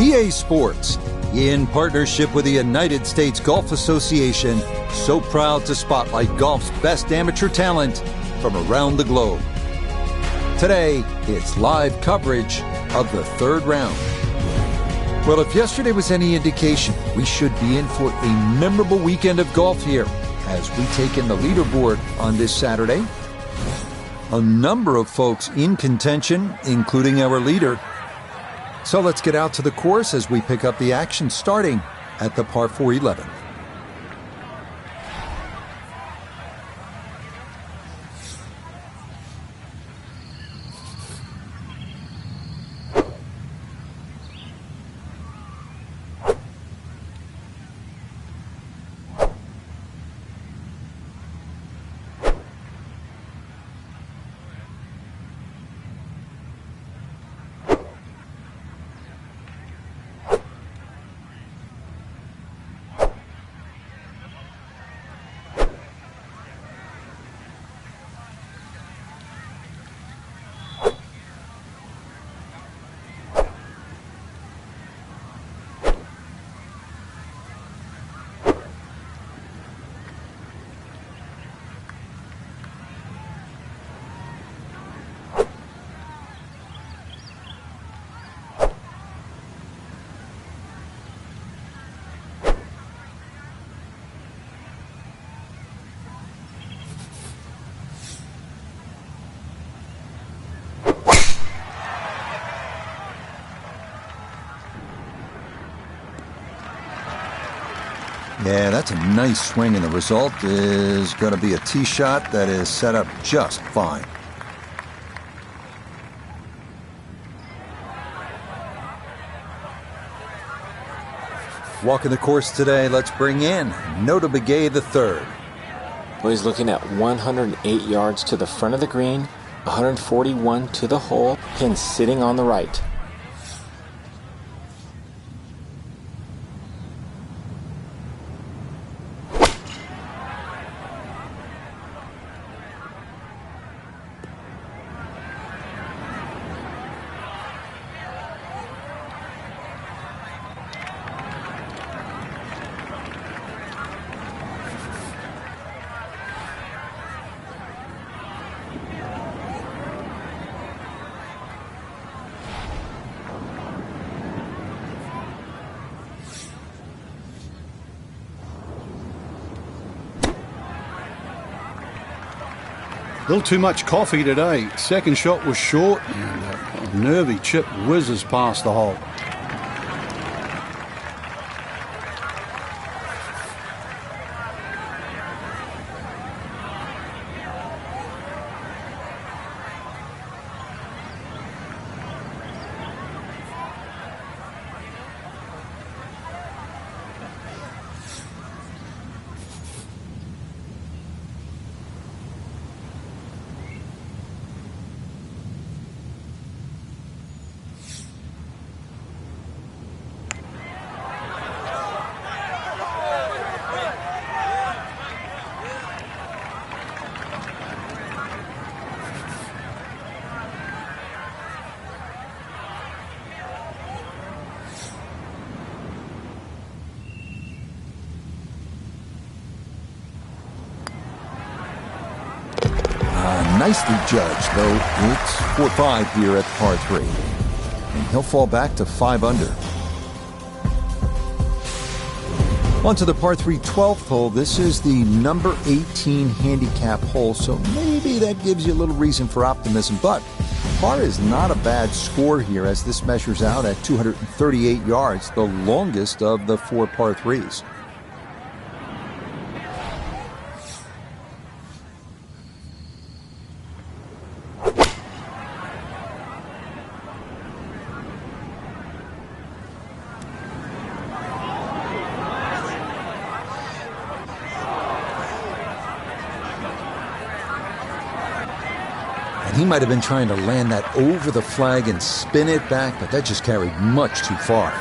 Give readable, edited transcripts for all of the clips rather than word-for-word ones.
EA Sports, in partnership with the United States Golf Association, so proud to spotlight golf's best amateur talent from around the globe. Today, it's live coverage of the third round. Well, if yesterday was any indication, we should be in for a memorable weekend of golf here as we take in the leaderboard on this Saturday. A number of folks in contention, including our leader. So let's get out to the course as we pick up the action starting at the par 4 11. Yeah, that's a nice swing, and the result is going to be a tee shot that is set up just fine. Walking the course today, let's bring in Nota Begay III. Well, he's looking at 108 yards to the front of the green, 141 to the hole, pin sitting on the right. A little too much coffee today. Second shot was short, and a nervy chip whizzes past the hole. Nicely judged, though it's 4-5 here at par 3. And he'll fall back to 5 under. On to the par 3 12th hole. This is the number 18 handicap hole, so maybe that gives you a little reason for optimism. But par is not a bad score here as this measures out at 238 yards, the longest of the 4 par 3s. He might have been trying to land that over the flag and spin it back, but that just carried much too far.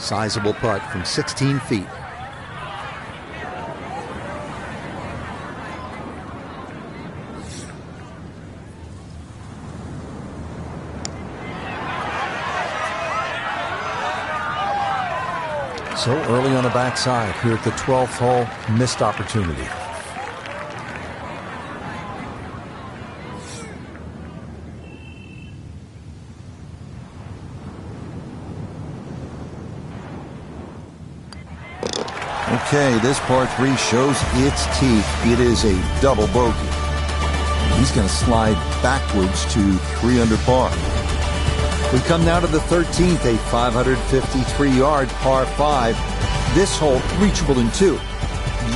Sizable putt from 16 feet. So early on the backside here at the 12th hole, missed opportunity. Okay, this par 3 shows its teeth. It is a double bogey. He's going to slide backwards to 3 under par. We come now to the 13th, a 553-yard par 5. This hole reachable in 2.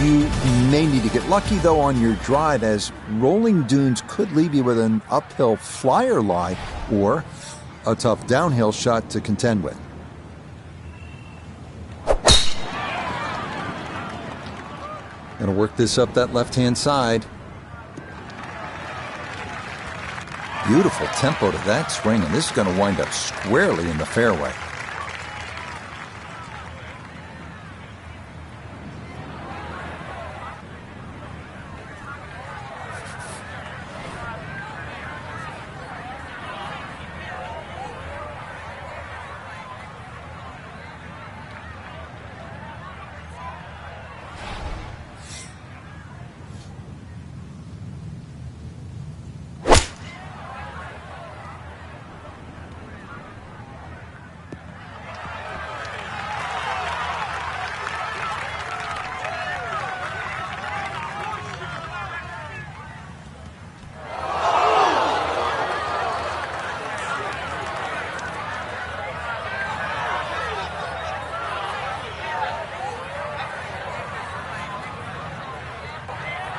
You may need to get lucky, though, on your drive, as rolling dunes could leave you with an uphill flyer lie or a tough downhill shot to contend with. Going to work this up that left-hand side. Beautiful tempo to that swing, and this is going to wind up squarely in the fairway.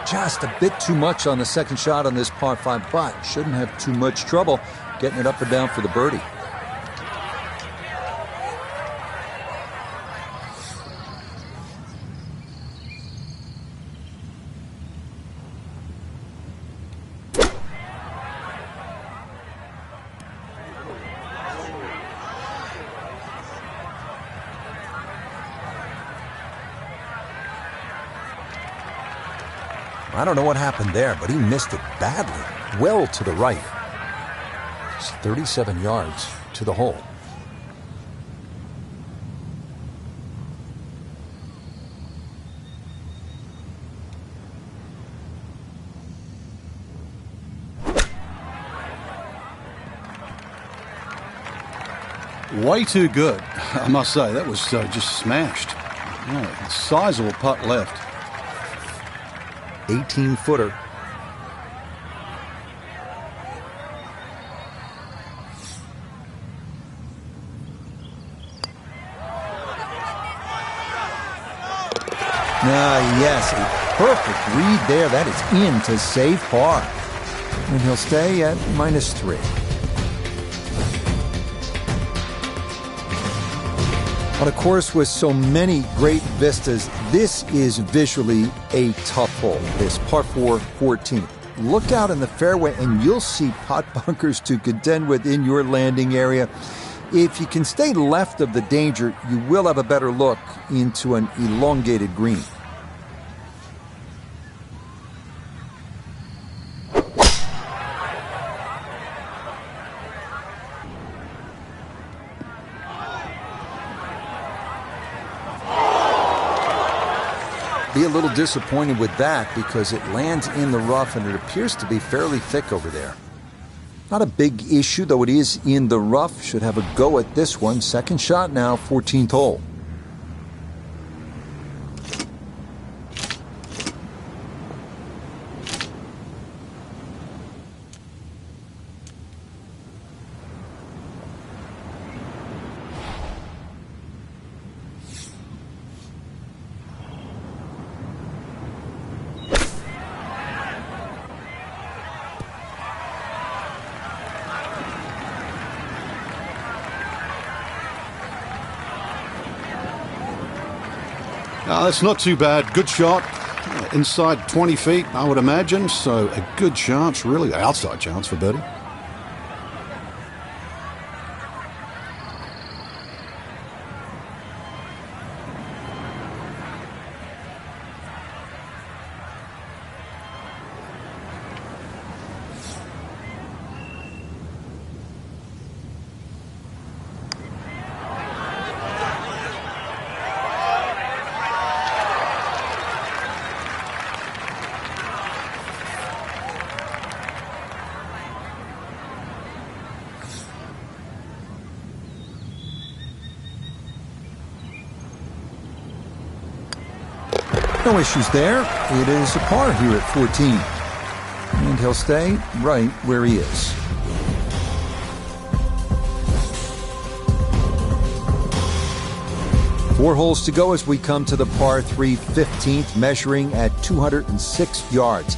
Just a bit too much on the second shot on this par 5, but shouldn't have too much trouble getting it up and down for the birdie. I don't know what happened there, but he missed it badly, well to the right. It's 37 yards to the hole. Way too good, I must say. That was just smashed. Yeah, sizable putt left. 18-footer. Yes, a perfect read there. That is in to save par. And he'll stay at -3. On a course with so many great vistas, this is visually a tough hole, this par 4 14th. Look out in the fairway and you'll see pot bunkers to contend with in your landing area. If you can stay left of the danger, you will have a better look into an elongated green. Be a little disappointed with that because it lands in the rough and it appears to be fairly thick over there. Not a big issue, though it is in the rough. Should have a go at this one. Second shot now, 14th hole. That's not too bad. Good shot. Inside 20 feet, I would imagine. So a good chance, really. Outside chance for birdie. No issues there. It is a par here at 14. And he'll stay right where he is. Four holes to go as we come to the par 3 15th, measuring at 206 yards.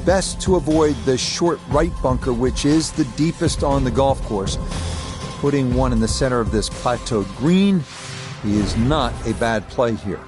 Best to avoid the short right bunker, which is the deepest on the golf course. Putting one in the center of this plateaued green, he is not a bad play here.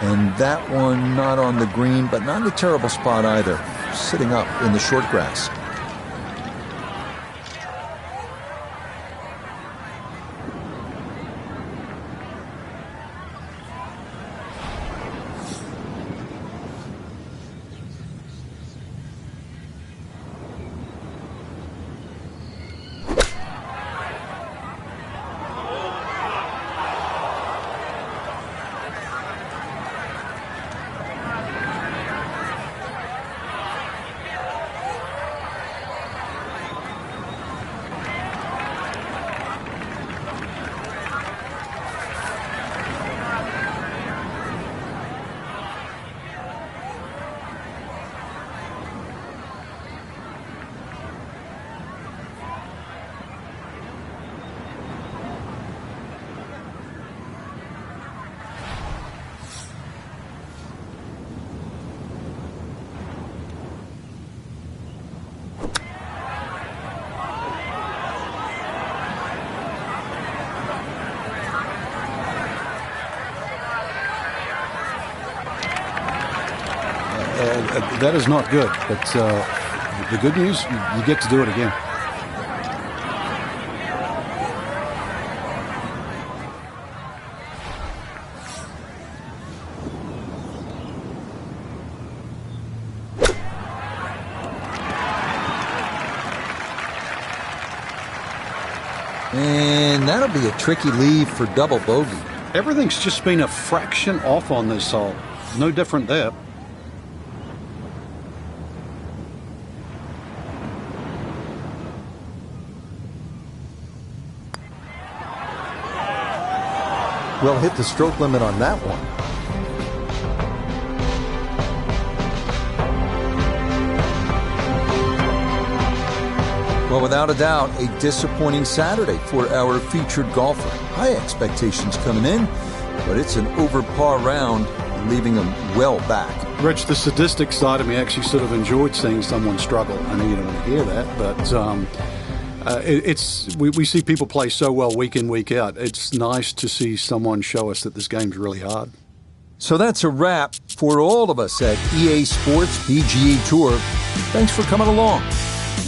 And that one not on the green, but not a terrible spot either. Sitting up in the short grass. That is not good, but the good news, you get to do it again. And that'll be a tricky leave for double bogey. Everything's just been a fraction off on this hole. No different there. Well, hit the stroke limit on that one. Well, without a doubt, a disappointing Saturday for our featured golfer. High expectations coming in, but it's an over par round, leaving him well back. Rich, the sadistic side of me actually sort of enjoyed seeing someone struggle. I know you don't want to hear that, but we see people play so well week in, week out. It's nice to see someone show us that this game's really hard. So that's a wrap for all of us at EA Sports PGA Tour. Thanks for coming along.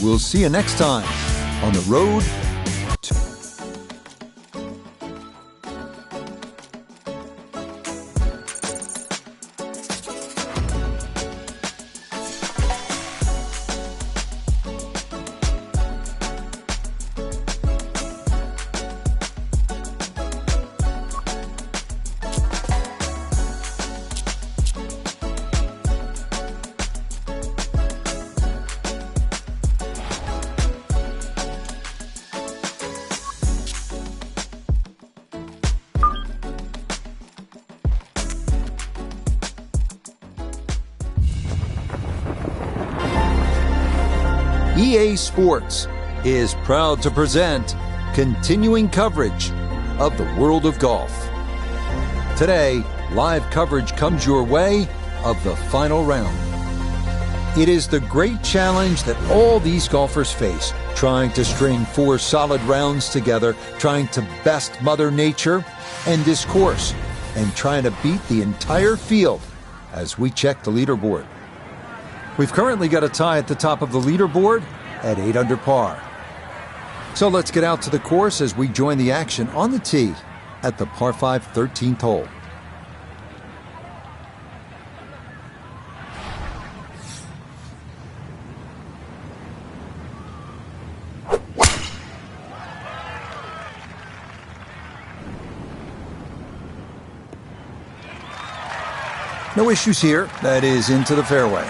We'll see you next time on the road to... EA Sports is proud to present continuing coverage of the world of golf. Today, live coverage comes your way of the final round. It is the great challenge that all these golfers face, trying to string 4 solid rounds together, trying to best Mother Nature and this course, and trying to beat the entire field as we check the leaderboard. We've currently got a tie at the top of the leaderboard at 8 under par. So let's get out to the course as we join the action on the tee at the par 5 13th hole. No issues here. That is into the fairway.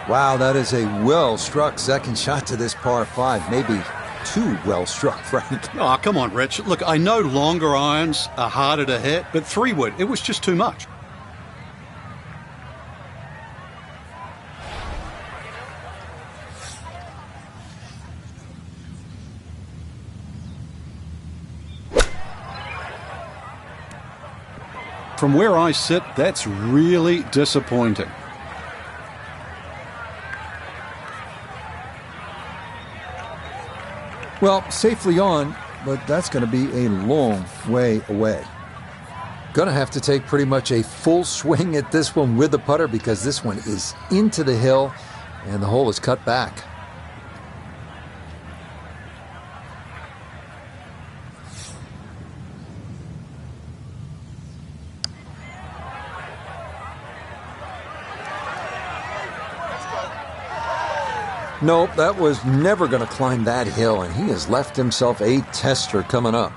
Wow, that is a well-struck second shot to this par 5. Maybe too well-struck, Frank. Oh, come on, Rich. Look, I know longer irons are harder to hit, but 3-wood, it was just too much. From where I sit, that's really disappointing. Well, safely on, but that's going to be a long way away. Going to have to take pretty much a full swing at this one with the putter because this one is into the hill and the hole is cut back. Nope, that was never going to climb that hill, and he has left himself a tester coming up.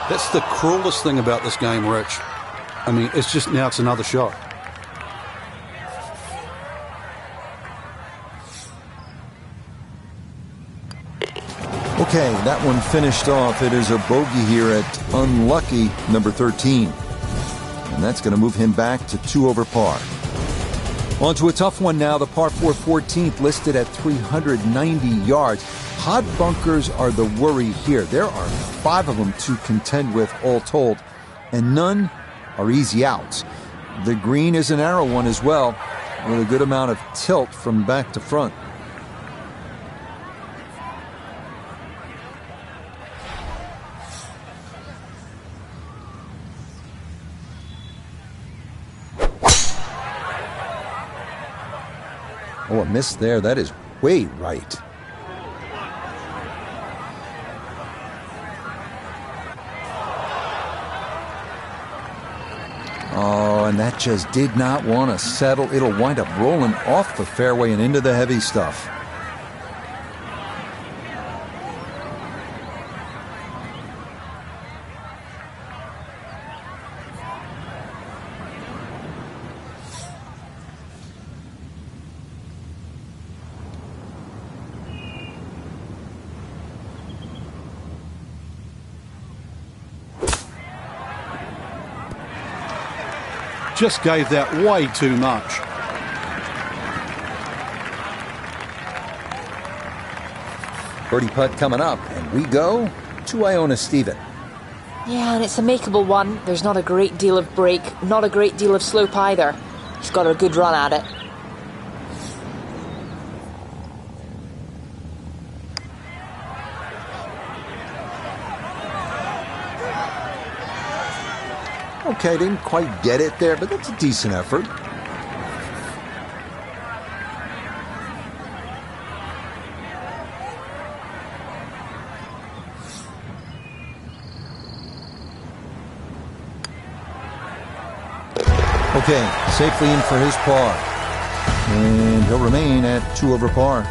That's the cruelest thing about this game, Rich. I mean, it's just now it's another shot. Okay, that one finished off. It is a bogey here at unlucky number 13. And that's going to move him back to 2 over par. On to a tough one now, the par 4 14th listed at 390 yards. Hot bunkers are the worry here. There are 5 of them to contend with all told, and none are easy outs. The green is an narrow one as well, with a good amount of tilt from back to front. Oh, a miss there. That is way right. Oh, and that just did not want to settle. It'll wind up rolling off the fairway and into the heavy stuff. Just gave that way too much. Birdie putt coming up, and we go to Iona Stephen. Yeah, and it's a makeable one. There's not a great deal of break, not a great deal of slope either. He's got a good run at it. Okay, didn't quite get it there, but that's a decent effort. Okay, safely in for his par. And he'll remain at 2 over par.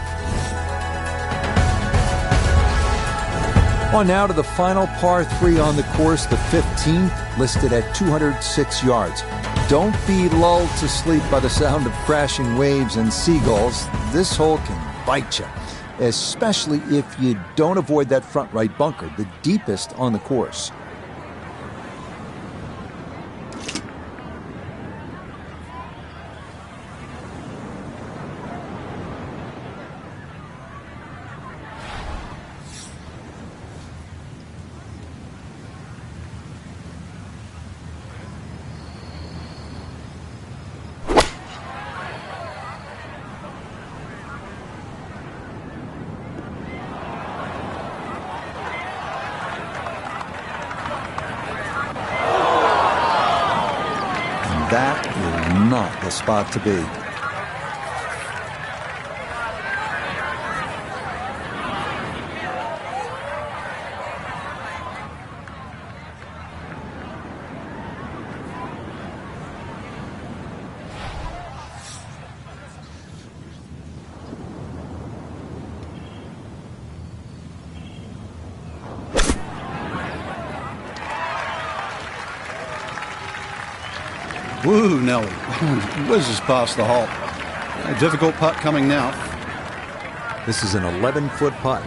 On now to the final par 3 on the course, the 15th, listed at 206 yards. Don't be lulled to sleep by the sound of crashing waves and seagulls. This hole can bite you, especially if you don't avoid that front right bunker, the deepest on the course. That is not the spot to be. Woo, Nelly. Whizzes past the hole. A difficult putt coming now. This is an 11-foot putt.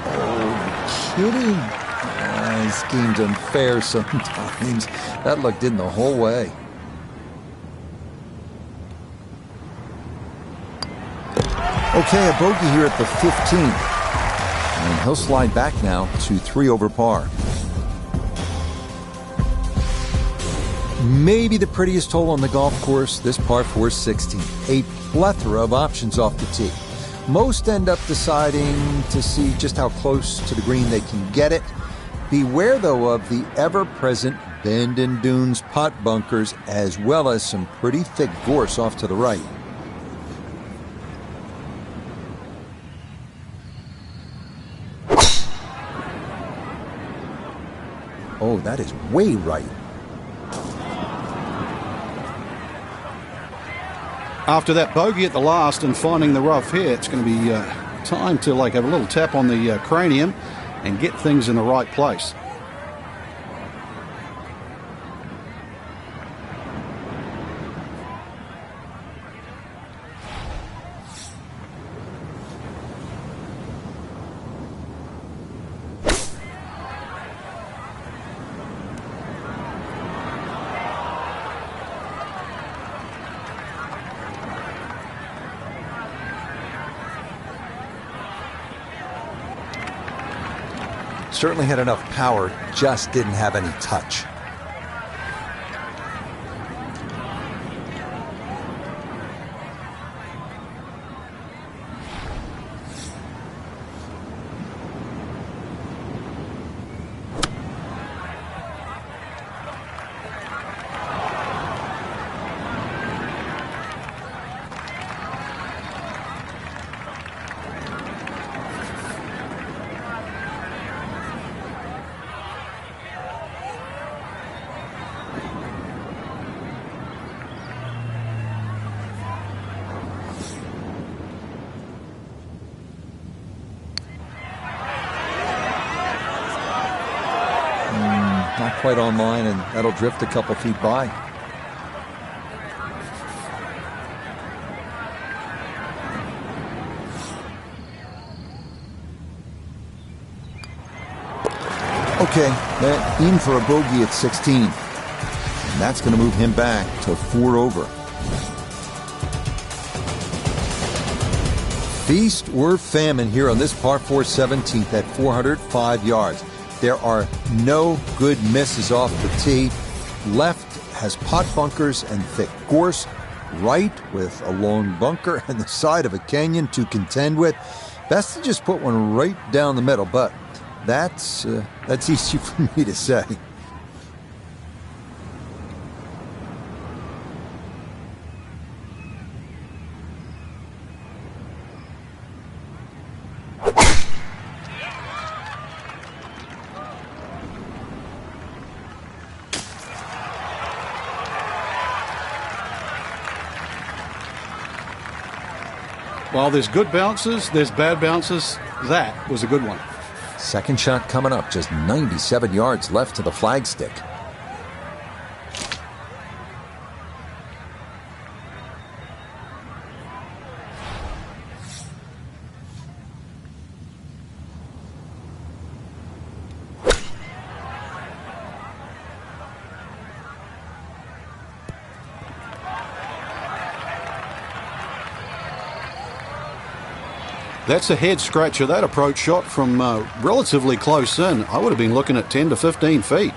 Oh, kidding. This game's unfair sometimes. That looked in the whole way. Okay, a bogey here at the 15th. And he'll slide back now to 3 over par. Maybe the prettiest hole on the golf course, this par 4 16. A plethora of options off the tee. Most end up deciding to see just how close to the green they can get it. Beware, though, of the ever-present bend and dunes pot bunkers, as well as some pretty thick gorse off to the right. Oh, that is way right. After that bogey at the last and finding the rough here, it's going to be time to have a little tap on the cranium and get things in the right place. Certainly had enough power, just didn't have any touch. Not quite online, and that'll drift a couple feet by. Okay, in for a bogey at 16. And that's going to move him back to 4 over. Feast or famine here on this par 4 17th at 405 yards. There are no good misses off the tee. Left has pot bunkers and thick gorse. Right with a long bunker and the side of a canyon to contend with. Best to just put one right down the middle, but that's easy for me to say. While there's good bounces, there's bad bounces. That was a good one. Second shot coming up, just 97 yards left to the flagstick. That's a head scratcher. That approach shot from relatively close in. I would have been looking at 10 to 15 feet.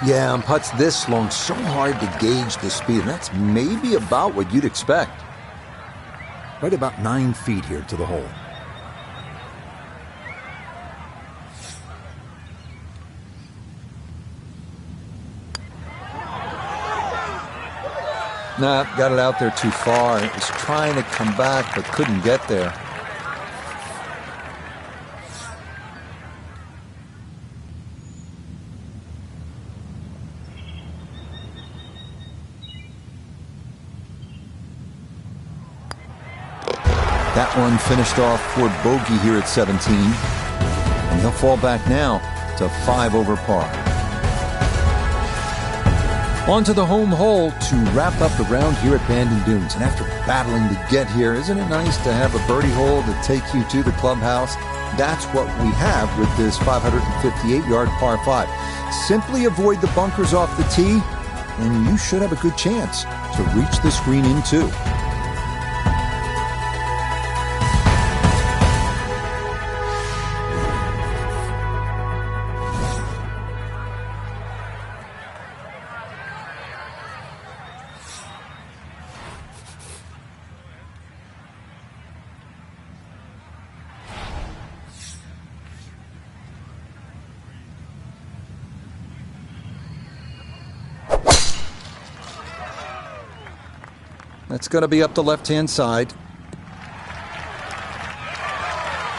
Yeah, on putts this long, so hard to gauge the speed. And that's maybe about what you'd expect. Right about 9 feet here to the hole. Nah, got it out there too far. It was trying to come back, but couldn't get there. That one finished off for bogey here at 17. And he'll fall back now to 5 over par. On to the home hole to wrap up the round here at Bandon Dunes. And after battling to get here, isn't it nice to have a birdie hole to take you to the clubhouse? That's what we have with this 558-yard par 5. Simply avoid the bunkers off the tee, and you should have a good chance to reach this green in two. That's going to be up the left-hand side.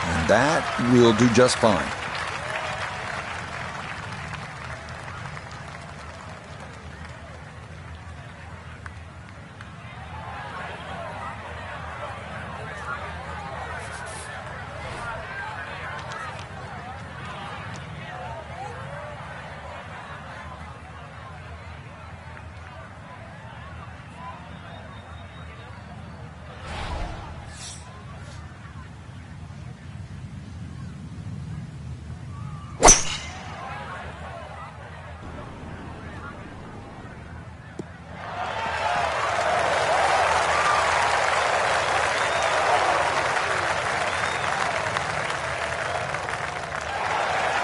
And that will do just fine.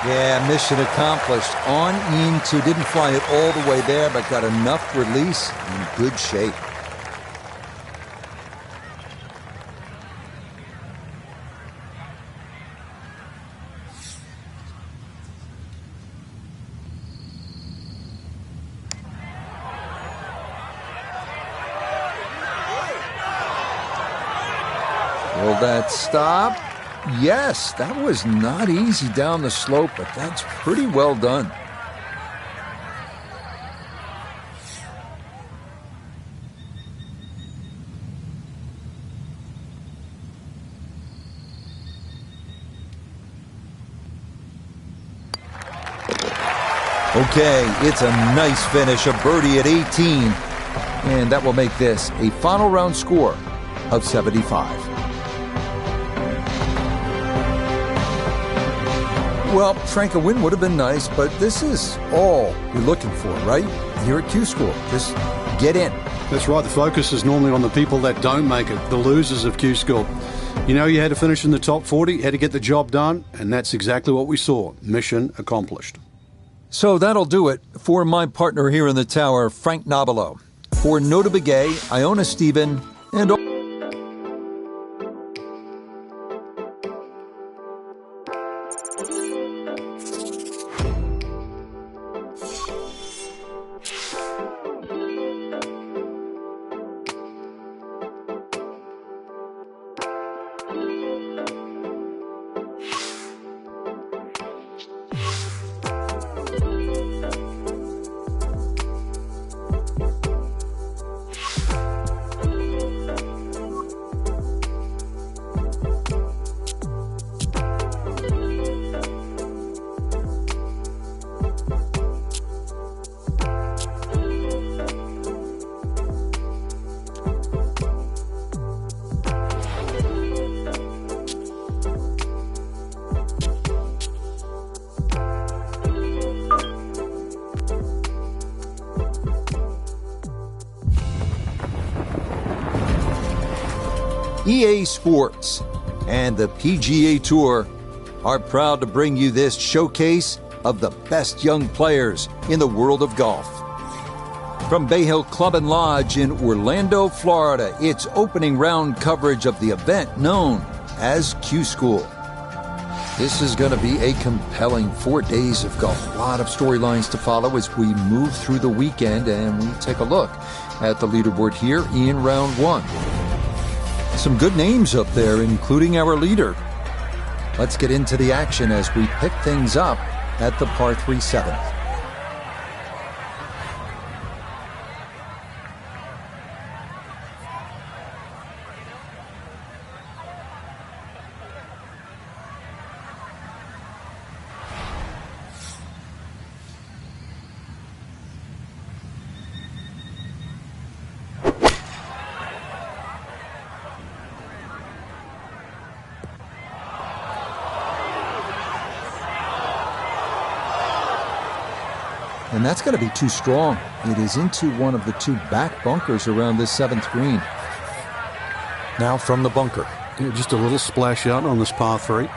Yeah, mission accomplished. On into, didn't fly it all the way there, but got enough release in good shape. Will that stop? Yes, that was not easy down the slope, but that's pretty well done. Okay, it's a nice finish, a birdie at 18. And that will make this a final round score of 75. Well, Frank, a win would have been nice, but this is all you're looking for, right? Here at Q School, just get in. That's right. The focus is normally on the people that don't make it, the losers of Q School. You know, you had to finish in the top 40, had to get the job done, and that's exactly what we saw. Mission accomplished. So that'll do it for my partner here in the tower, Frank Nobilo. For Nota Begay, Iona Stephen, and EA Sports and the PGA Tour are proud to bring you this showcase of the best young players in the world of golf. From Bay Hill Club and Lodge in Orlando, Florida, it's opening round coverage of the event known as Q School. This is going to be a compelling 4 days of golf. A lot of storylines to follow as we move through the weekend, and we take a look at the leaderboard here in round one. Some good names up there, including our leader. Let's get into the action as we pick things up at the par 3 7th. And that's going to be too strong. It is into one of the two back bunkers around this 7th green. Now from the bunker. Just a little splash out on this par 3.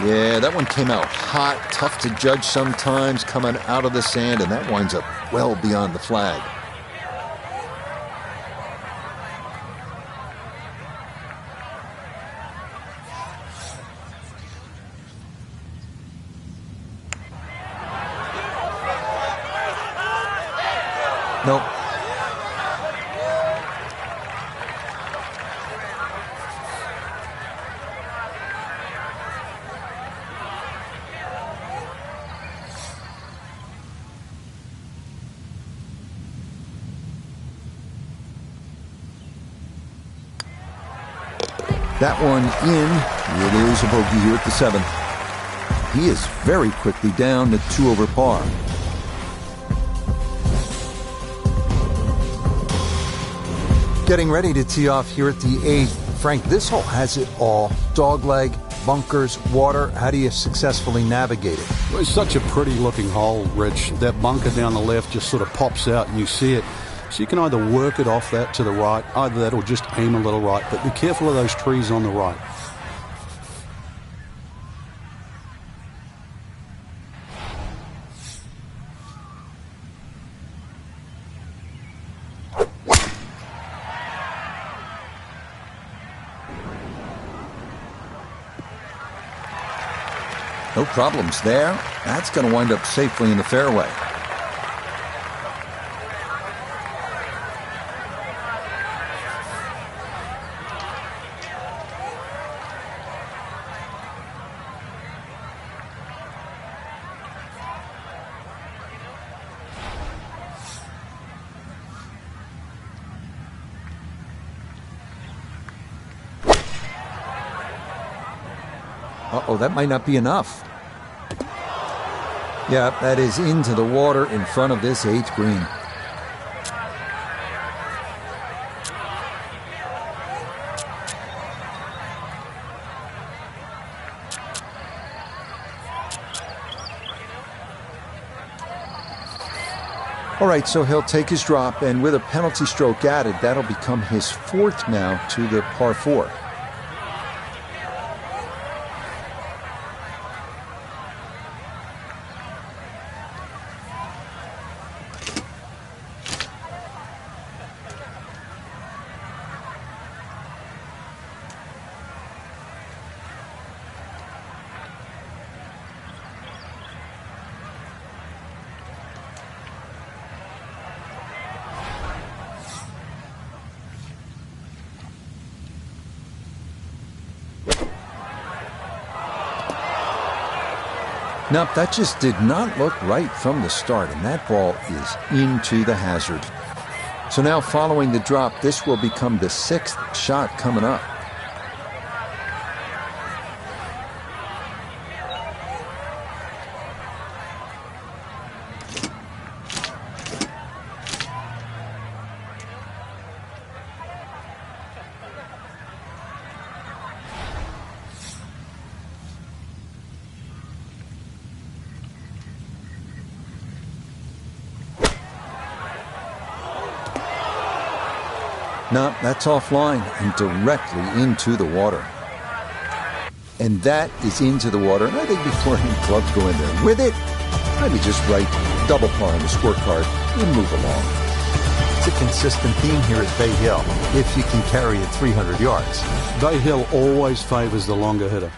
Yeah, that one came out hot, tough to judge sometimes, coming out of the sand, and that winds up well beyond the flag. Nope. That one in. It is a bogey here at the 7th. He is very quickly down to 2 over par. Getting ready to tee off here at the 8th. Frank, this hole has it all. Dogleg, bunkers, water. How do you successfully navigate it? Well, it's such a pretty looking hole, Rich. That bunker down the left just sort of pops out and you see it. So you can either work it off that to the right, either that or just aim a little right. But be careful of those trees on the right. No problems there. That's going to wind up safely in the fairway. Uh-oh, that might not be enough. Yeah, that is into the water in front of this 8th green. All right, so he'll take his drop, and with a penalty stroke added, that'll become his 4th now to the par 4. Nope, that just did not look right from the start, and that ball is into the hazard. So now following the drop, this will become the 6th shot coming up. No, that's offline and directly into the water. And that is into the water. And I think before any clubs go in there with it, maybe just write double par on the scorecard and move along. It's a consistent theme here at Bay Hill, if you can carry it 300 yards. Bay Hill always favors the longer hitter.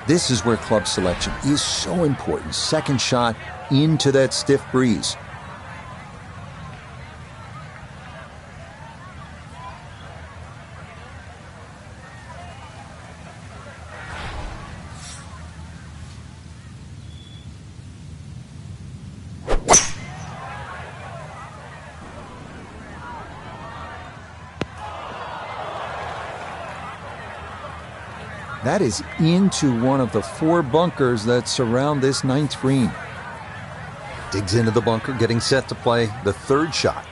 This is where club selection is so important. Second shot into that stiff breeze. That is into one of the 4 bunkers that surround this 9th green. Digs into the bunker, getting set to play the 3rd shot.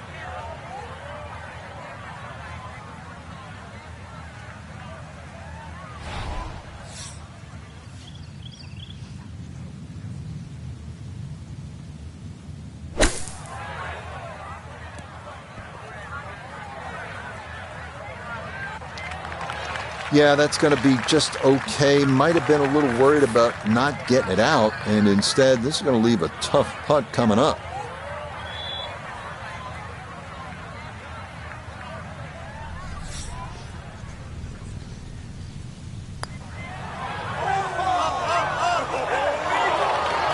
Yeah, that's going to be just okay. Might have been a little worried about not getting it out, and instead this is going to leave a tough putt coming up.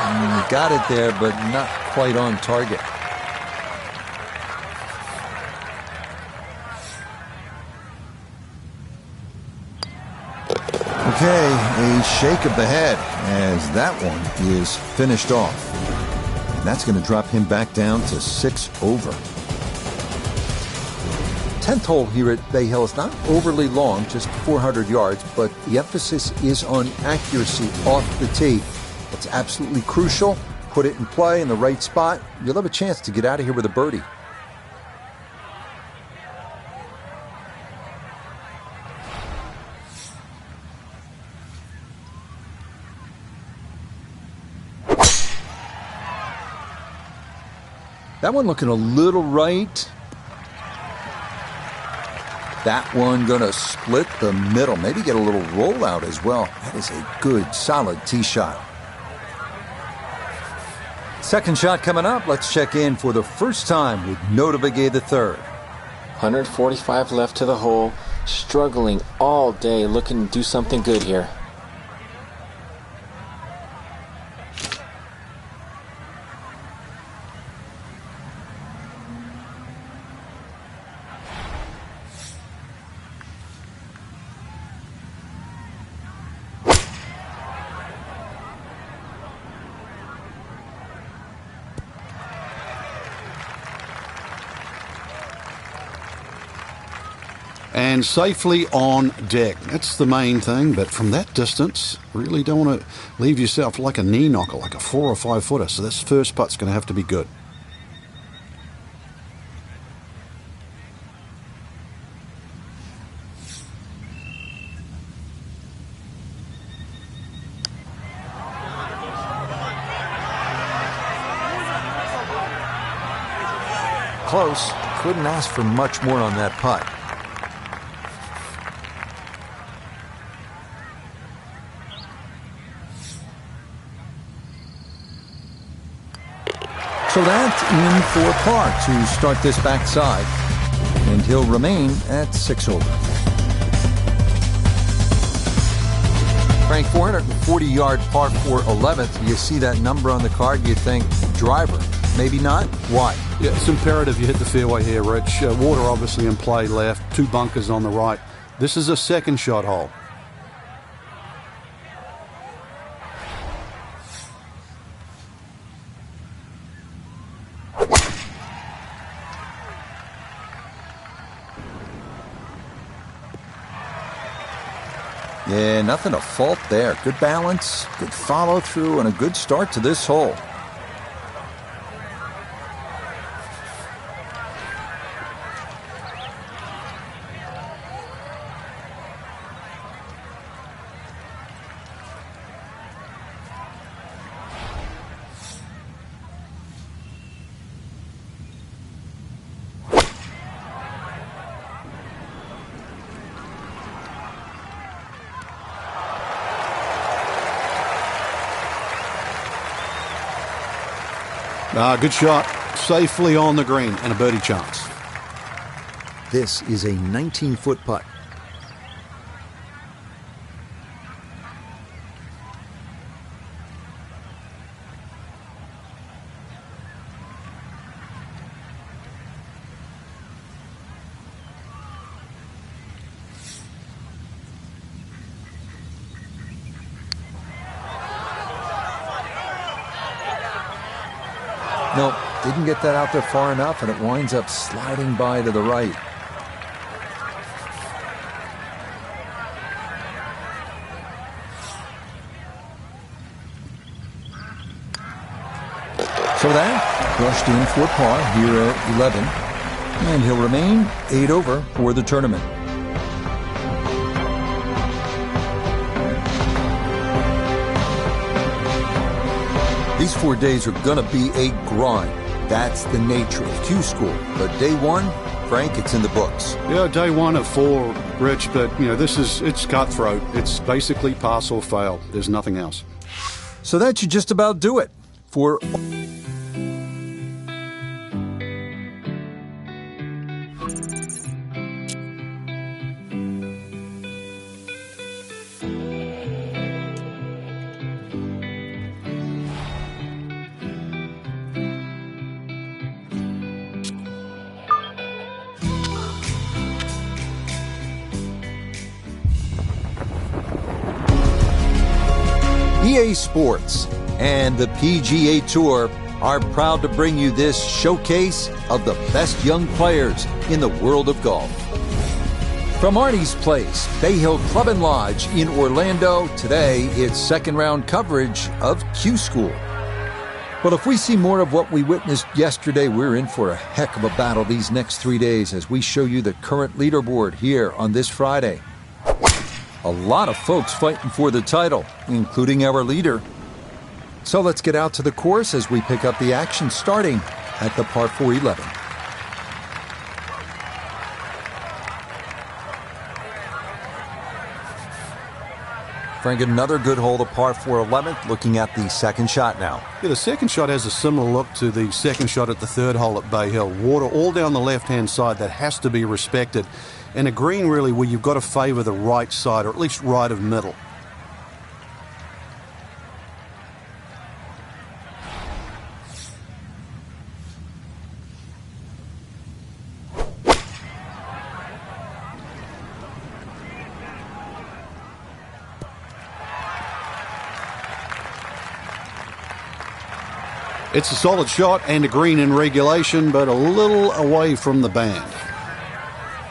And got it there, but not quite on target. Okay, a shake of the head as that one is finished off. And that's going to drop him back down to 6 over. 10th hole here at Bay Hill is not overly long, just 400 yards, but the emphasis is on accuracy off the tee. It's absolutely crucial. Put it in play in the right spot. You'll have a chance to get out of here with a birdie. That one looking a little right. That one going to split the middle. Maybe get a little rollout as well. That is a good, solid tee shot. Second shot coming up. Let's check in for the first time with Notavigay III. 145 left to the hole. Struggling all day, looking to do something good here. And safely on deck. That's the main thing, but from that distance, really don't want to leave yourself like a knee knocker, like a 4 or 5 footer. So this first putt's going to have to be good. Close. Couldn't ask for much more on that putt. So that's in for par to start this backside. And he'll remain at 6 over. Frank, 440-yard par 4 11th. You see that number on the card, you think driver. Maybe not. Why? Yeah, it's imperative you hit the fairway here, Rich. Water obviously in play left, 2 bunkers on the right. This is a second shot hole. Yeah, nothing to fault there. Good balance, good follow through, and a good start to this hole. Good shot. Safely on the green and a birdie chance. This is a 19-foot putt. Nope, didn't get that out there far enough, and it winds up sliding by to the right. So that brushed in for par here at 11, and he'll remain 8 over for the tournament. These 4 days are going to be a grind. That's the nature of Q School. But day 1, Frank, it's in the books. Yeah, day 1 of 4, Rich, but, it's cutthroat. It's basically pass or fail. There's nothing else. So that should just about do it for... EA Sports and the PGA Tour are proud to bring you this showcase of the best young players in the world of golf. From Arnie's Place, Bay Hill Club and Lodge in Orlando, today it's second round coverage of Q School. But if we see more of what we witnessed yesterday, we're in for a heck of a battle these next 3 days as we show you the current leaderboard here on this Friday. A lot of folks fighting for the title, including our leader. So let's get out to the course as we pick up the action starting at the par 4 11. Frank, another good hole, the par 4 11th, looking at the second shot now. Yeah, the second shot has a similar look to the second shot at the third hole at Bay Hill. Water all down the left-hand side, that has to be respected. And a green really where you've got to favour the right side, or at least right of middle. It's a solid shot and a green in regulation, but a little away from the band.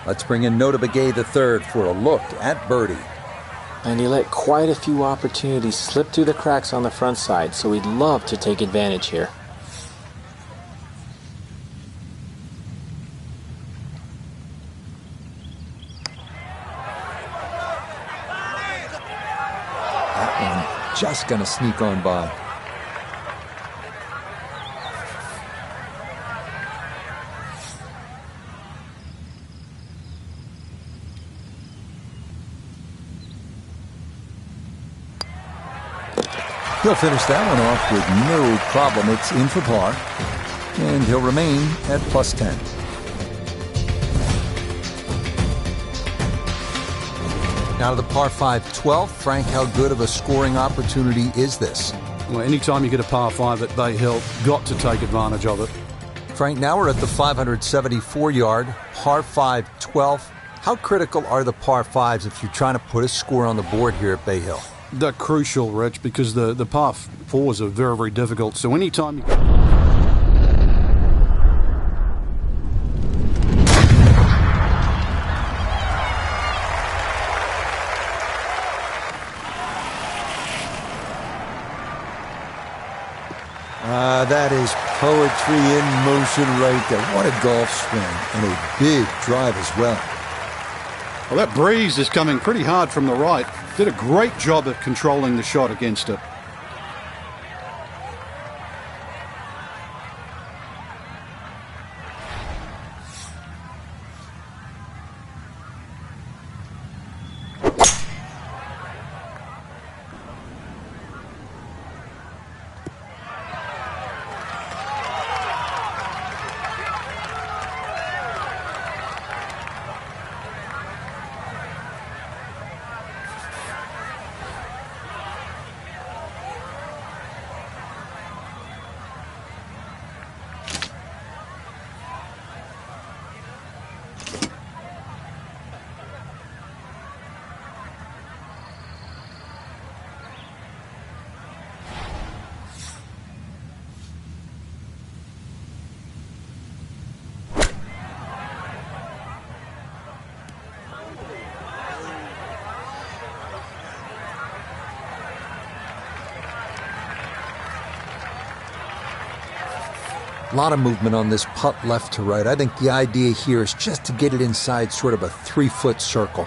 Let's bring in Nota Begay III for a look at birdie. And he let quite a few opportunities slip through the cracks on the front side, so he'd love to take advantage here. That one just going to sneak on by. He'll finish that one off with no problem. It's in for par, and he'll remain at +10. Now to the par 5 12th. Frank, how good of a scoring opportunity is this? Well, anytime you get a par 5 at Bay Hill, got to take advantage of it. Frank, now we're at the 574-yard, par 5 12th. How critical are the par 5s if you're trying to put a score on the board here at Bay Hill? They're crucial, Rich, because the par 4s are very, very difficult. So anytime you... That is poetry in motion right there. What a golf swing, and a big drive as well. Well, that breeze is coming pretty hard from the right. Did a great job of controlling the shot against it. A lot of movement on this putt left to right. I think the idea here is just to get it inside sort of a 3-foot circle.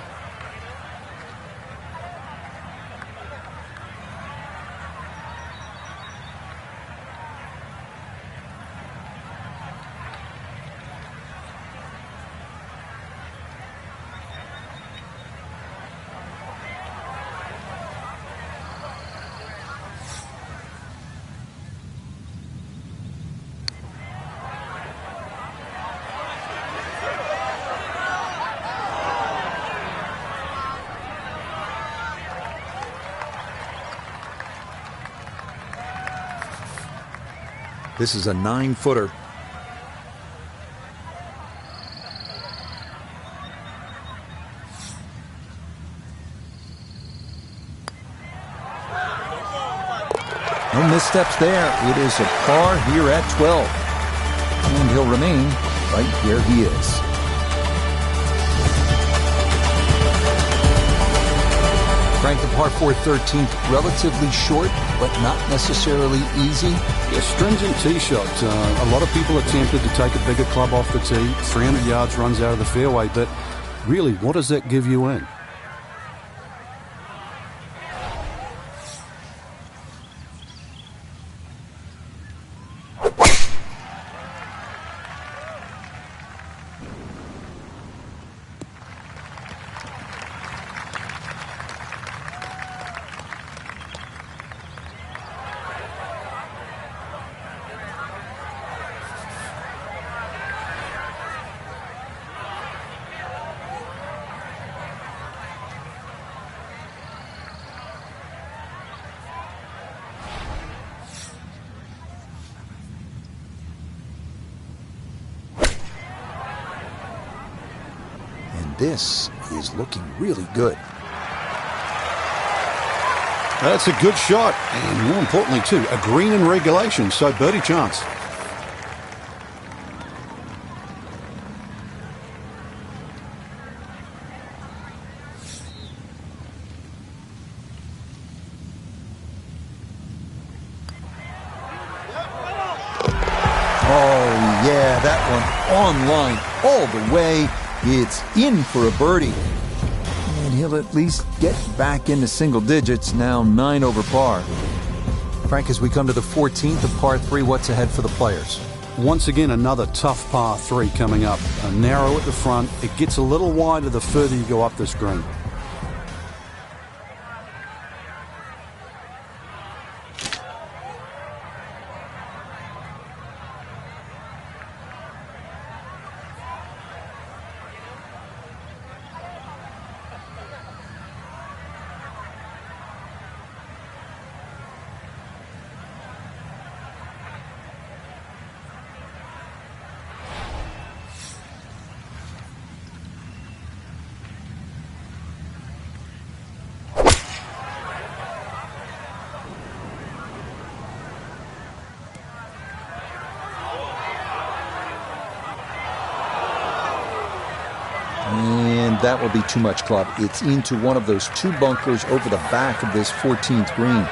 This is a 9-footer. No missteps there. It is a par here at 12. And he'll remain right where he is. Frank, the par 4 13th, relatively short, but not necessarily easy. A stringent tee shot. A lot of people are tempted to take a bigger club off the tee. 300 yards runs out of the fairway, but really, what does that give you in? This is looking really good. That's a good shot, and more importantly too, a green in regulation, so birdie chance. Oh yeah, that one on line all the way. It's in for a birdie. And he'll at least get back into single digits, now 9 over par. Frank, as we come to the 14th of par 3, what's ahead for the players? Once again, another tough par 3 coming up. A narrow at the front. It gets a little wider the further you go up this green. and that will be too much club. It's into one of those two bunkers over the back of this 14th green.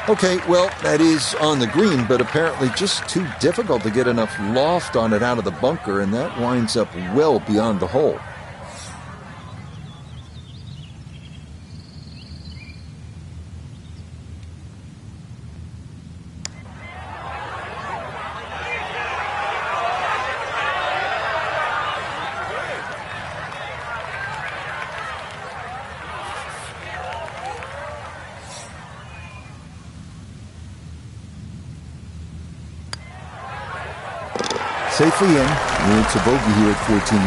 Okay, well, that is on the green, but apparently just too difficult to get enough loft on it out of the bunker, and that winds up well beyond the hole. Safely in. It's a bogey here at 14.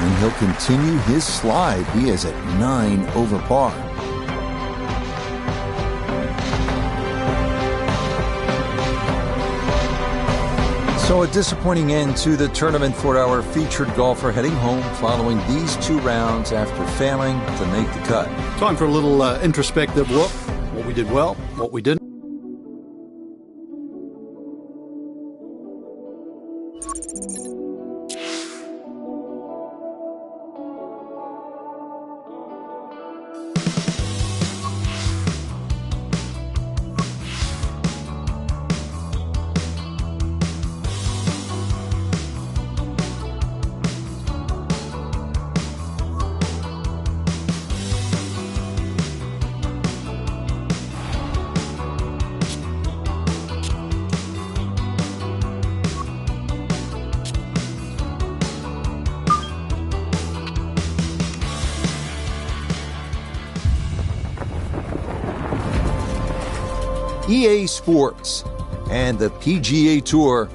And he'll continue his slide. He is at 9 over par. So a disappointing end to the tournament for our featured golfer heading home following these 2 rounds after failing to make the cut. Time for a little introspective look. What we did well, what we didn't. EA Sports and the PGA Tour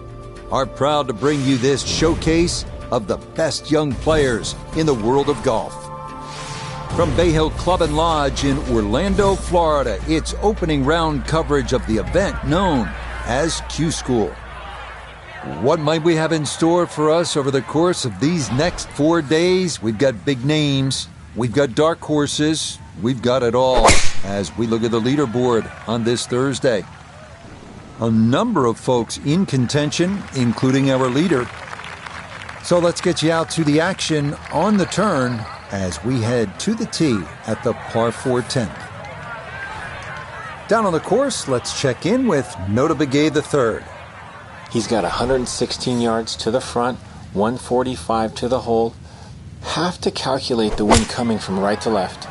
are proud to bring you this showcase of the best young players in the world of golf. From Bay Hill Club and Lodge in Orlando, Florida, it's opening round coverage of the event known as Q School. What might we have in store for us over the course of these next 4 days? We've got big names, we've got dark horses, we've got it all as we look at the leaderboard on this Thursday. A number of folks in contention, including our leader. So let's get you out to the action on the turn as we head to the tee at the par 4 10th. Down on the course, let's check in with Nota Begay III. He's got 116 yards to the front, 145 to the hole. Have to calculate the wind coming from right to left.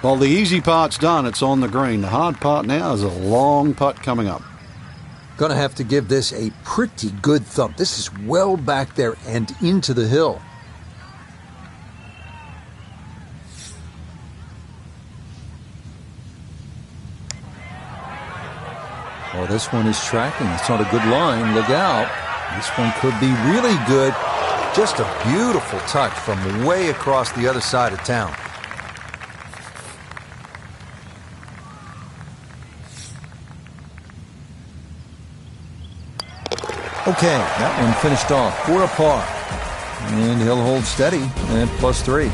Well, the easy part's done. It's on the green. The hard part now is a long putt coming up. Gonna have to give this a pretty good thump. This is well back there and into the hill. Oh, this one is tracking. It's not a good line. Look out. This one could be really good. Just a beautiful touch from way across the other side of town. Okay, that one finished off for a par. And he'll hold steady at +3.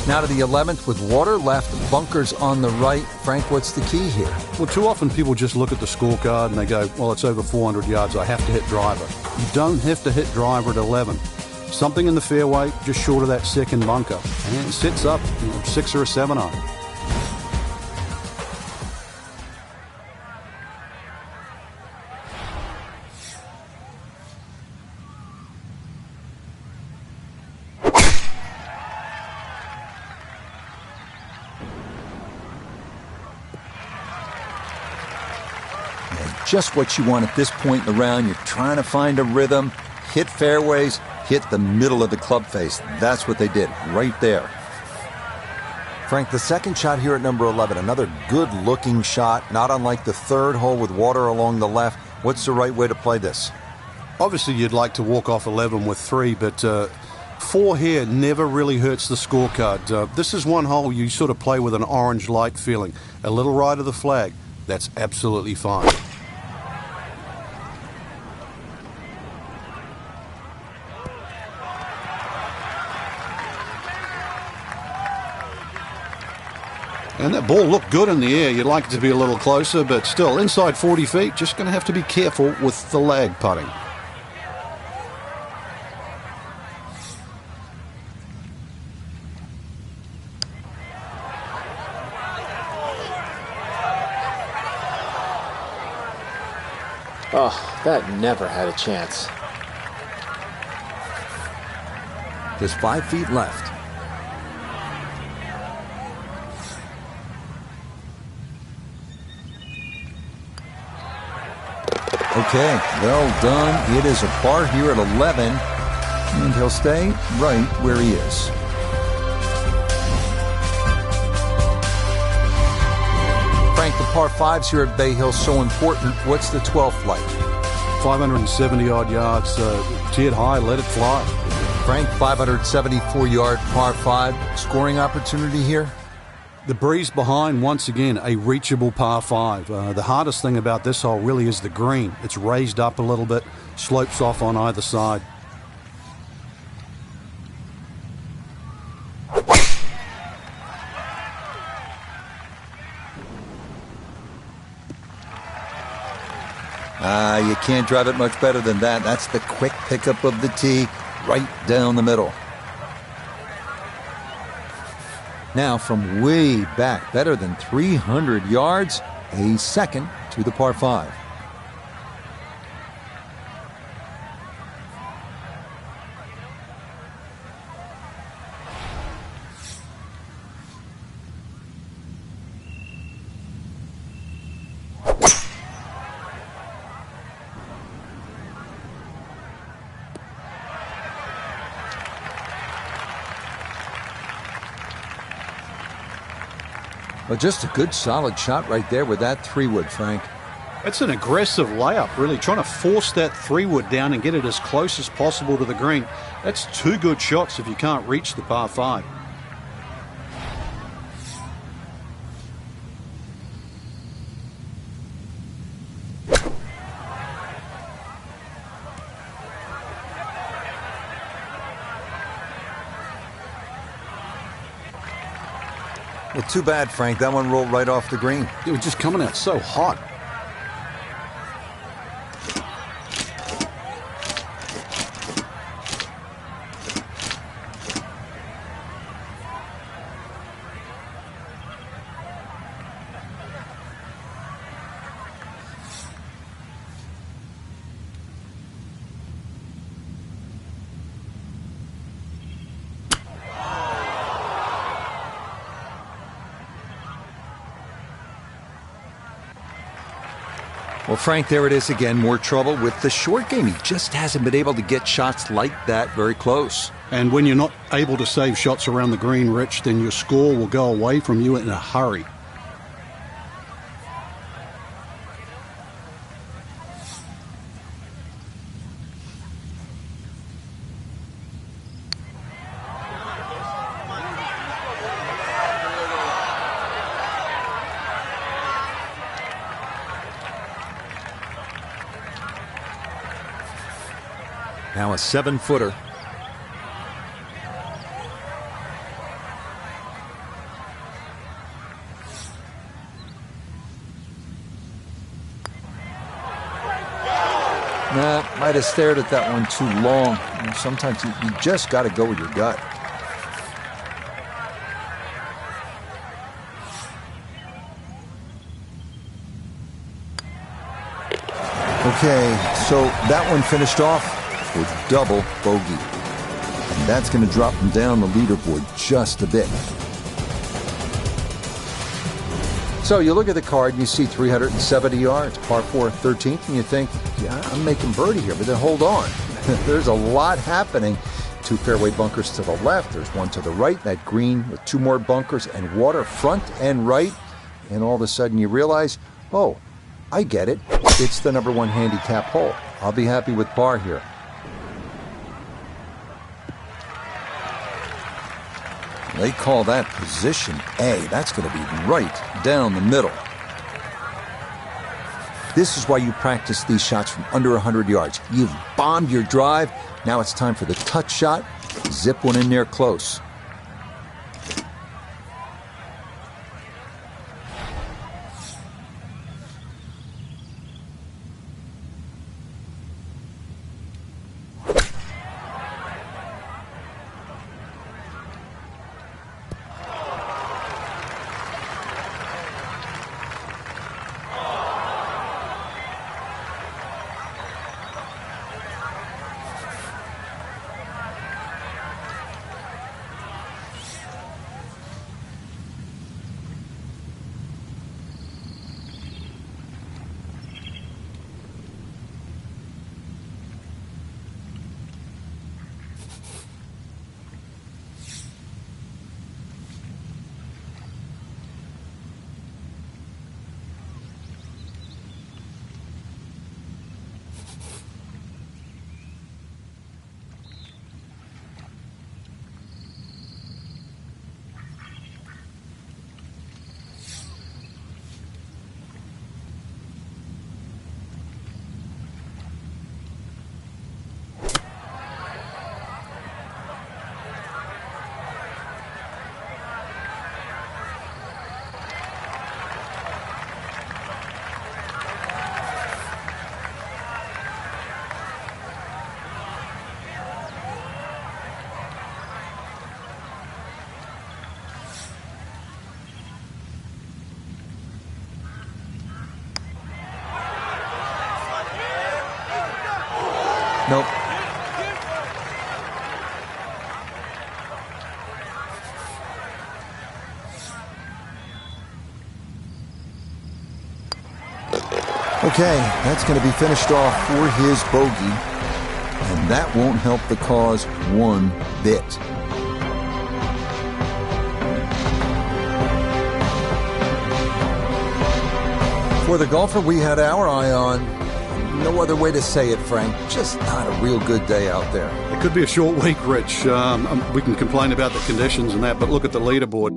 Now to the 11th with water left, bunkers on the right. Frank, what's the key here? Well, too often people just look at the scorecard and they go, well, it's over 400 yards, I have to hit driver. You don't have to hit driver at 11. Something in the fairway, just short of that second bunker. And it sits up, 6 or a 7 iron. Just what you want at this point in the round. You're trying to find a rhythm, hit fairways, hit the middle of the club face. That's what they did right there. Frank, the second shot here at number 11, another good-looking shot, not unlike the third hole with water along the left. What's the right way to play this? Obviously, you'd like to walk off 11 with 3, but 4 here never really hurts the scorecard. This is one hole you sort of play with an orange-like feeling. A little right of the flag, that's absolutely fine. And that ball looked good in the air. You'd like it to be a little closer, but still, inside 40 feet, just going to have to be careful with the lag putting. Oh, that never had a chance. Just 5 feet left. Okay, well done. It is a par here at 11, and he'll stay right where he is. Frank, the par 5s here at Bay Hill so important. What's the 12th like? 570-odd yards, tee it high, let it fly. Frank, 574-yard par 5. Scoring opportunity here? The breeze behind, once again, a reachable par 5. The hardest thing about this hole really is the green. It's raised up a little bit, slopes off on either side. You can't drive it much better than that. That's the quick pickup of the tee right down the middle. Now from way back, better than 300 yards, a second to the par 5. Well, just a good solid shot right there with that 3-wood, Frank. It's an aggressive layup, really, trying to force that 3-wood down and get it as close as possible to the green. That's 2 good shots if you can't reach the par 5. Well, too bad, Frank. That one rolled right off the green. It was just coming out so hot. Well, Frank, there it is again. More trouble with the short game. He just hasn't been able to get shots like that very close. And when you're not able to save shots around the green, Rich, then your score will go away from you in a hurry. Now a 7-footer. Might have stared at that one too long. Sometimes you just got to go with your gut. Okay, so that one finished off with double bogey. And that's going to drop him down the leaderboard just a bit. So you look at the card and you see 370 yards, par 4, 13th, and you think, yeah, I'm making birdie here, but then hold on. There's a lot happening. 2 fairway bunkers to the left, there's one to the right, that green with 2 more bunkers and water front and right. And all of a sudden you realize, oh, I get it. It's the number 1 handicap hole. I'll be happy with par here. They call that position A. That's going to be right down the middle. This is why you practice these shots from under 100 yards. You've bombed your drive. Now it's time for the touch shot. Zip one in there close. Nope. Okay, that's going to be finished off for his bogey, and that won't help the cause one bit. For the golfer we had our eye on, no other way to say it, Frank, just not a real good day out there. It could be a short week, Rich. We can complain about the conditions and that, but look at the leaderboard.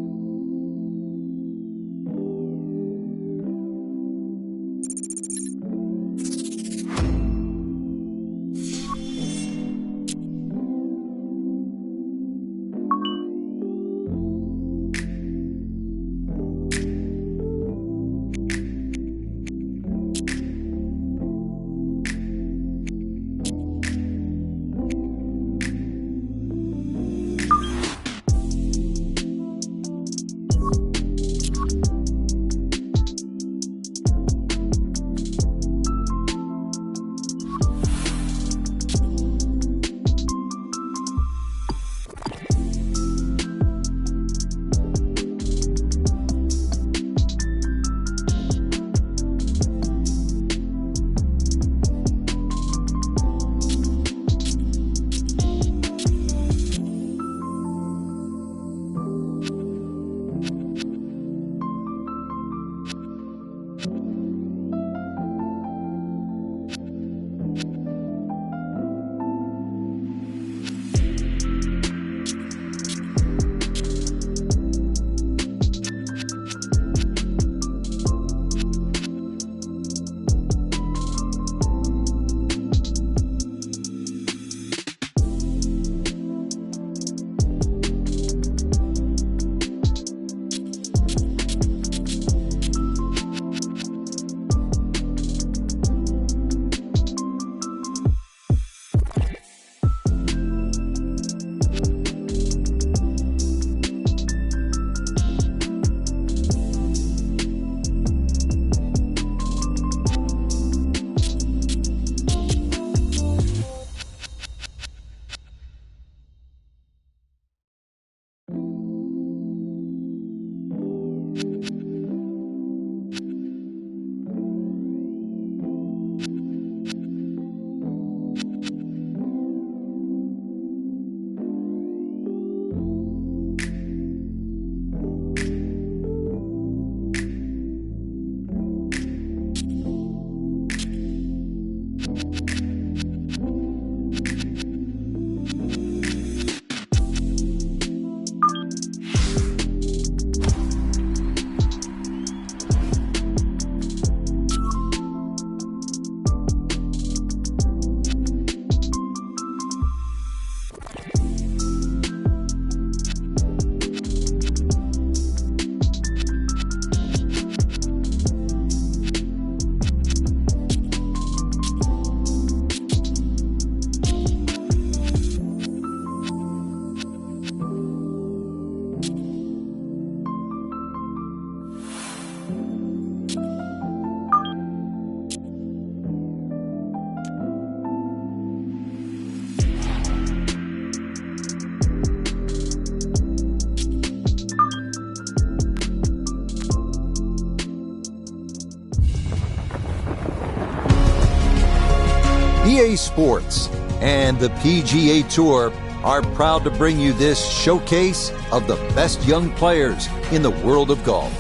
EA Sports and the PGA Tour are proud to bring you this showcase of the best young players in the world of golf.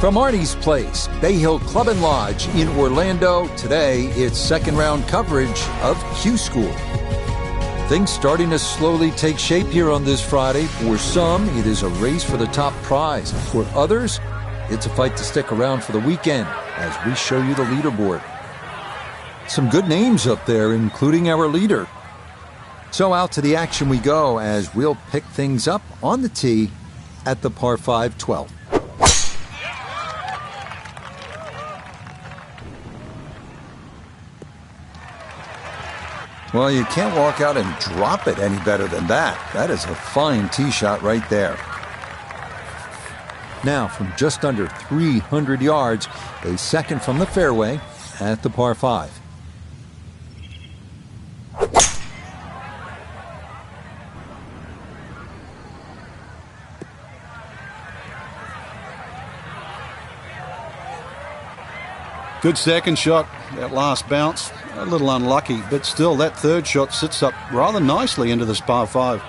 From Arnie's Place, Bay Hill Club and Lodge in Orlando, today it's second round coverage of Q School. Things starting to slowly take shape here on this Friday. For some, it is a race for the top prize. For others, it's a fight to stick around for the weekend as we show you the leaderboard. Some good names up there, including our leader. So out to the action we go as we'll pick things up on the tee at the par 5 12. Well, you can't walk out and drop it any better than that. That is a fine tee shot right there. Now, from just under 300 yards, a second from the fairway at the par 5. Good second shot. That last bounce, a little unlucky, but still that third shot sits up rather nicely into this par 5.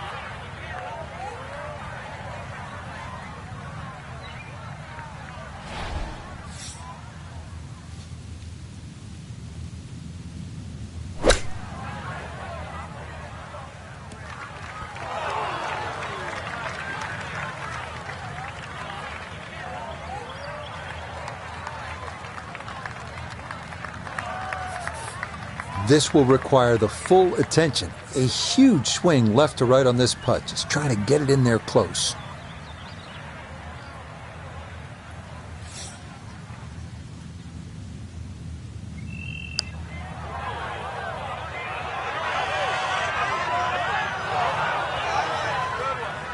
This will require the full attention. A huge swing left to right on this putt. Just trying to get it in there close.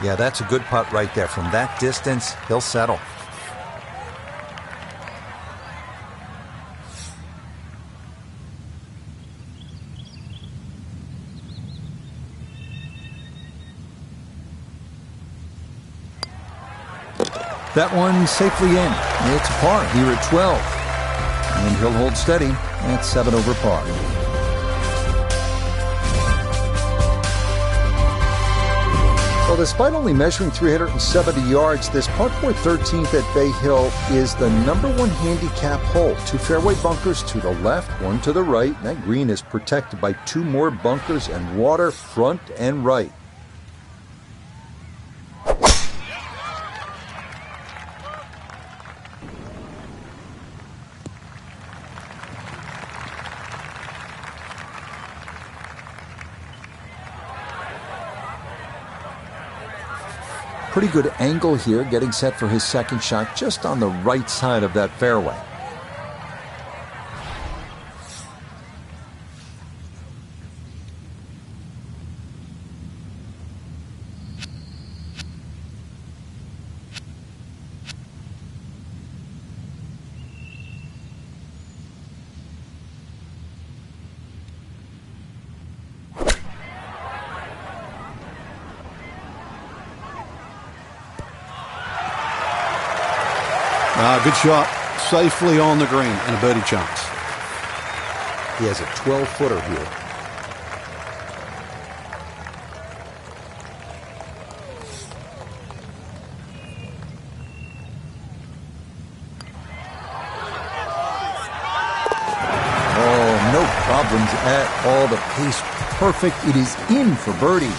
Yeah, that's a good putt right there. From that distance, he'll settle. That one safely in. It's a par here at 12. And he'll hold steady at 7 over par. Well, despite only measuring 370 yards, this par 4 13th at Bay Hill is the #1 handicap hole. 2 fairway bunkers to the left, 1 to the right. And that green is protected by 2 more bunkers and water front and right. Pretty good angle here, getting set for his second shot just on the right side of that fairway. Good shot. Safely on the green and a birdie chance. He has a 12-footer here. Oh, no problems at all. The pace perfect. It is in for birdie.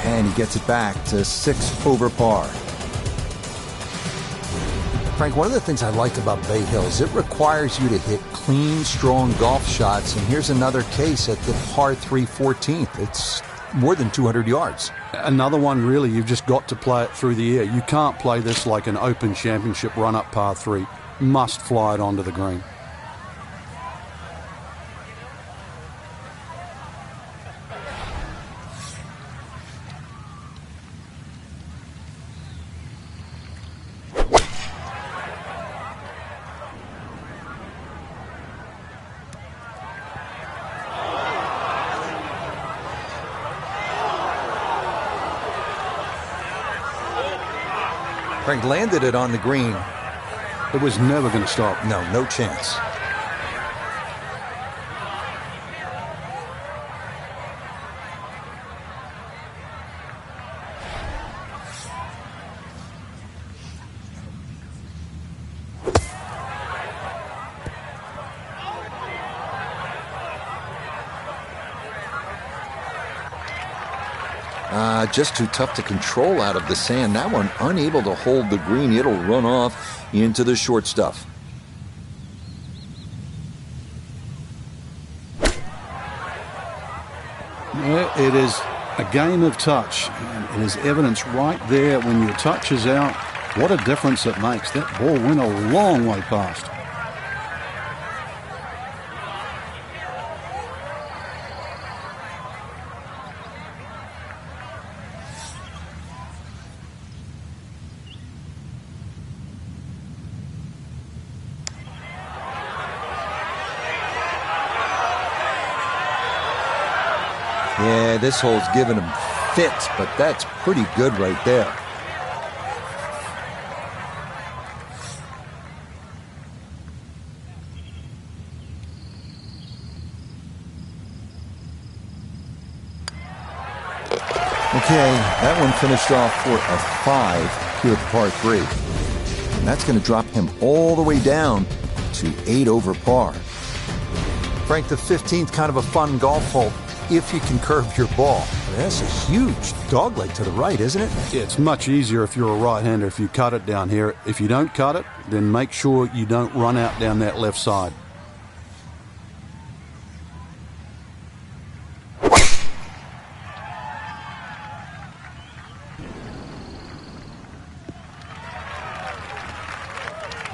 And he gets it back to 6 over par. Frank, one of the things I like about Bay Hill is it requires you to hit clean, strong golf shots. And here's another case at the par 3 14th. It's more than 200 yards. Another one, really, you've just got to play it through the air. You can't play this like an Open Championship run-up par 3. Must fly it onto the green. Frank landed it on the green. It was never going to stop. No chance. Just too tough to control out of the sand. That one unable to hold the green. It'll run off into the short stuff. Yeah, it is a game of touch. And it is evidence right there when your touch is out. What a difference it makes. That ball went a long way past. Yeah, this hole's giving him fits, but that's pretty good right there. Okay, that one finished off for a 5 here at the par 3. And that's going to drop him all the way down to 8 over par. Frank, the 15th, kind of a fun golf hole if you can curve your ball. That's a huge dogleg to the right, isn't it? Yeah, it's much easier if you're a right-hander if you cut it down here. If you don't cut it, then make sure you don't run out down that left side.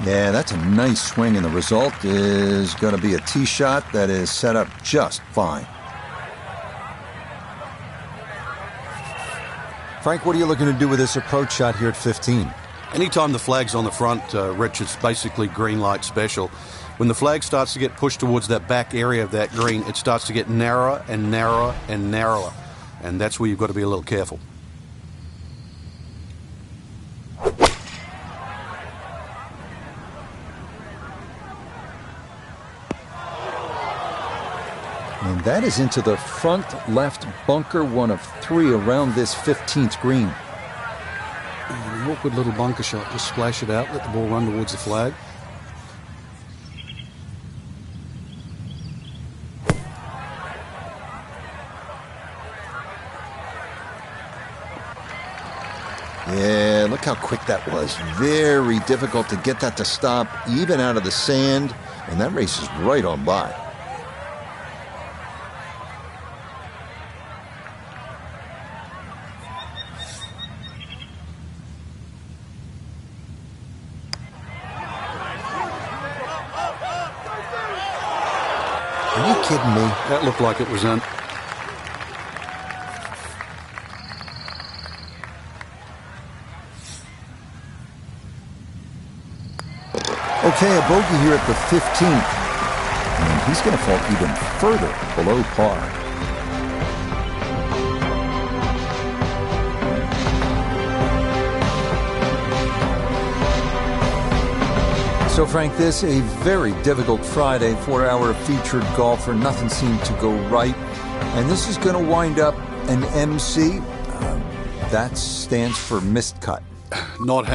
Yeah, that's a nice swing, and the result is going to be a tee shot that is set up just fine. Frank, what are you looking to do with this approach shot here at 15? Anytime the flag's on the front, Rich, it's basically green light special. When the flag starts to get pushed towards that back area of that green, it starts to get narrower and narrower and narrower. And that's where you've got to be a little careful. And that is into the front left bunker, one of 3 around this 15th green. And an awkward little bunker shot. Just splash it out, let the ball run towards the flag. Yeah, look how quick that was. Very difficult to get that to stop, even out of the sand. And that races right on by. Are you kidding me? That looked like it was in. Okay, a bogey here at the 15th. And he's going to fall even further below par. So, Frank, this a very difficult Friday for our featured golfer. Nothing seemed to go right. And this is going to wind up an MC. That stands for missed cut. Not